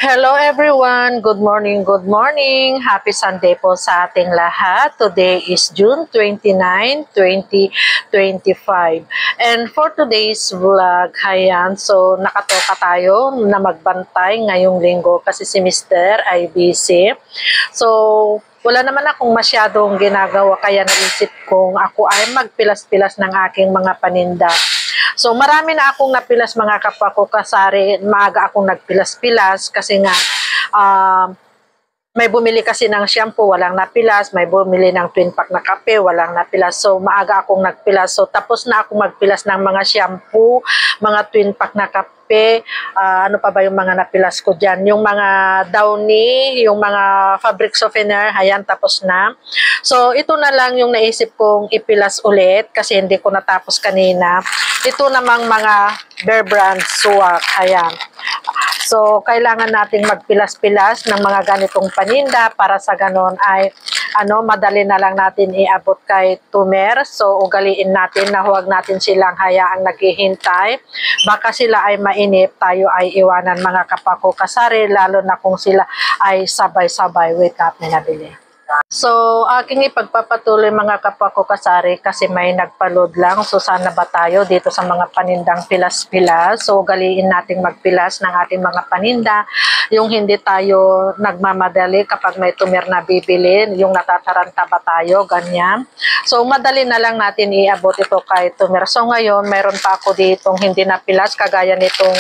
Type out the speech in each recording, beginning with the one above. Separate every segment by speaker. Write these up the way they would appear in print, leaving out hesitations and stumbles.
Speaker 1: Hello everyone! Good morning, good morning! Happy Sunday po sa ating lahat. Today is June 29, 2025. And for today's vlog, hayan, so nakatoka tayo na magbantay ngayong linggo kasi si Mr. ay busy. So, wala naman akong masyadong ginagawa kaya naisip kong ako ay magpilas-pilas ng aking mga paninda. So marami na akong napilas mga kapwa ko kasari, maaga akong nagpilas-pilas kasi nga may bumili kasi ng shampoo, walang napilas, may bumili ng twin pack na kape, walang napilas. So maaga akong nagpilas. So tapos na akong magpilas ng mga shampoo, mga twin pack na kape, ano pa ba yung mga napilas ko dyan? Yung mga Downy, yung mga fabric softener, ayan, tapos na. So ito na lang yung naisip kong ipilas ulit kasi hindi ko natapos kanina. Ito namang mga Bear Brand Swak, ayan. So, kailangan nating magpilas-pilas ng mga ganitong paninda para sa ganon ay madali na lang natin iabot kay Tumer. So, ugaliin natin na huwag natin silang hayaang naghihintay. Baka sila ay mainip, tayo ay iwanan mga kapako kasari, lalo na kung sila ay sabay-sabay. Wait up, may nabili. So, aking ipagpapatuloy mga kapwa ko kasari kasi may nagpa-load lang. So, sana ba tayo dito sa mga panindang pilas-pilas? So, galiin nating magpilas ng ating mga paninda. Yung hindi tayo nagmamadali kapag may Tumer na bibili, yung natataranta ba tayo, ganyan. So, madali na lang natin iabot ito kay Tumer. So, ngayon, mayroon pa ako ditong hindi napilas, kagaya nitong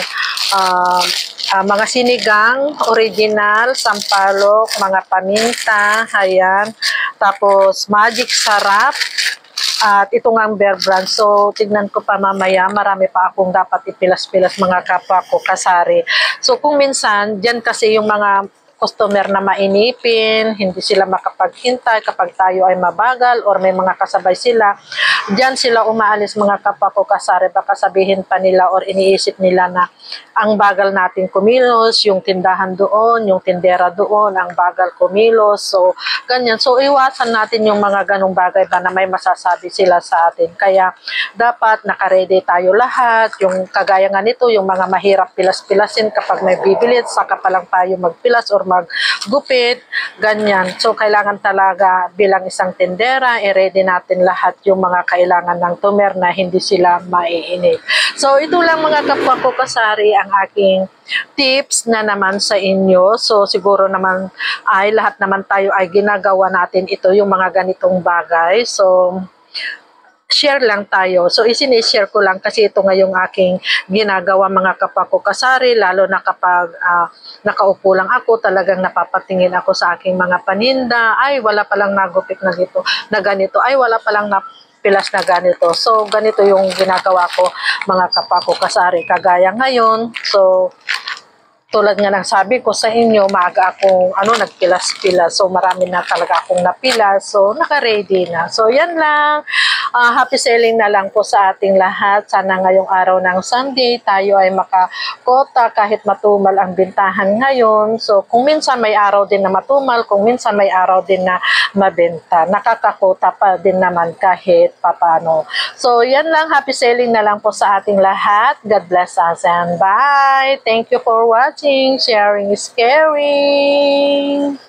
Speaker 1: mga sinigang, original, sampalok, mga paminta, ayan. Tapos, magic sarap. At ito nga ang Bear Brand. So, tignan ko pa mamaya. Marami pa akong dapat ipilas-pilas mga kapwa ko kasari. So, kung minsan, dyan kasi yung mga customer na mainipin, hindi sila makapaghintay kapag tayo ay mabagal or may mga kasabay sila. Diyan sila umaalis mga kapwa ko kasari, baka sabihin pa nila or iniisip nila na ang bagal natin kumilos, yung tindahan doon, yung tindera doon, ang bagal kumilos. So, ganyan. So, iwasan natin yung mga ganong bagay ba na may masasabi sila sa atin. Kaya, dapat nakaredy tayo lahat. Yung kagaya nga nito, yung mga mahirap pilas-pilasin kapag may bibilit, saka pa lang tayo magpilas or maggupit, ganyan. So, kailangan talaga bilang isang tindera, i-ready natin lahat yung mga kailangan ng Tumer na hindi sila maiinip. So, ito lang mga kapwa ko kasari ang aking tips na naman sa inyo. So, siguro naman ay lahat naman tayo ay ginagawa natin ito, yung mga ganitong bagay. So, share lang tayo. So, isinishare ko lang kasi ito nga yung aking ginagawa mga kapwa ko kasari, lalo na kapag nakaupo lang ako, talagang napapatingin ako sa aking mga paninda. Ay, wala palang nagupit na ganito. Ay, wala palang pilas na ganito. So, ganito yung ginagawa ko mga kapwa ko kasari. Kagaya ngayon, so, tulad nga ng sabi ko sa inyo, maaga akong nagpilas-pilas. So, marami na talaga akong napilas. So, naka-ready na. So, yan lang. Happy selling na lang po sa ating lahat. Sana ngayong araw ng Sunday, tayo ay makakota kahit matumal ang bintahan ngayon. So, kung minsan may araw din na matumal, kung minsan may araw din na mabenta. Nakakakota pa din naman kahit papano. So, yan lang. Happy selling na lang po sa ating lahat. God bless us and bye. Thank you for watching. Sharing is caring.